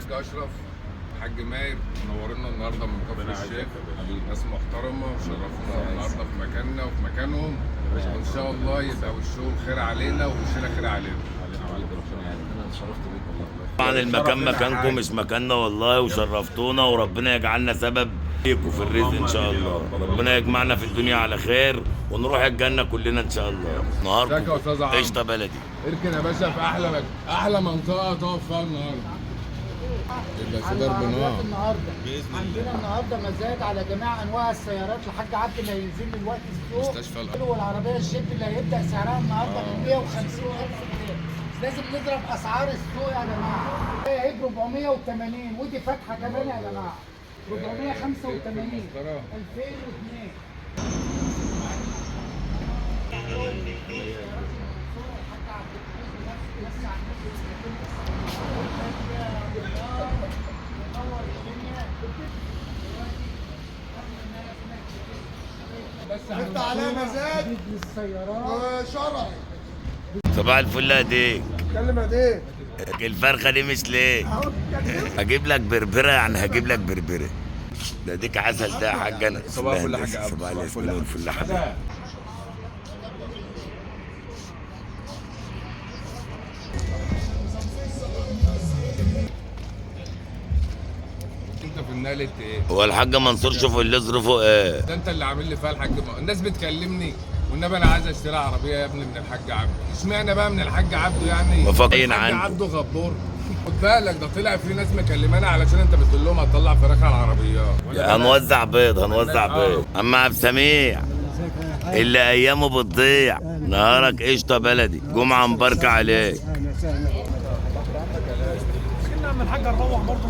الحاج اشرف الحاج ماهر منورنا النهارده من كفر الشيخ. ناس محترمه وشرفونا النهارده في مكاننا وفي مكانهم، وان شاء الله يبقى وشهم خير علينا ووشنا خير علينا. طبعا المكان مكانكم مش مكاننا والله، وشرفتونا وربنا يجعلنا سبب ليكم في الرزق ان شاء الله. ربنا يجمعنا في الدنيا على خير ونروح الجنه كلنا ان شاء الله. نهاركم قشطه بلدي. اركن يا باشا في احلى منطقه تقف فيها النهارده. يبقى في ضرب نار عندنا النهارده مزاد على جميع انواع السيارات. الحاج عبد اللي هينزل لي دلوقتي السوق مستشفى الأرض. والعربيه الجيب اللي هيبدا سعرها النهارده من 150,000 جنيه. لازم نضرب اسعار السوق يا جماعه. هي 480 ودي فاتحه كمان يا جماعه 485 2002. افتح عليها مزاد وشرعي. صباح الفل يا ديك. اتكلم يا ديك. الفرخه دي مش ليه؟ هجيب لك بربره، يعني هجيب لك بربره. ده ديك عسل ده يا حاج. انا صباح الفل يا حاج عبد. صباح الفل والفل يا حبيبي. انت في النقل ايه؟ هو الحاج منصور شوف اللي ظروفه ايه؟ ده انت اللي عامل لي فيها الحاج الناس بتكلمني والنبي انا عايز اشتري عربيه يا ابني من الحاج عبده. اشمعنى بقى من الحاج عبده يعني؟ مفاجئين الحاج عنده. عبده غبور. خد بالك ده طلع في ناس مكلمانا علشان انت بتقول لهم هتطلع فراخ على العربيات. هنوزع بيض هنوزع بيض. اما عبد السميع اللي ايامه بتضيع. نهارك قشطه بلدي. جمعه مباركه عليك. كنا عم الحاج نروح برضه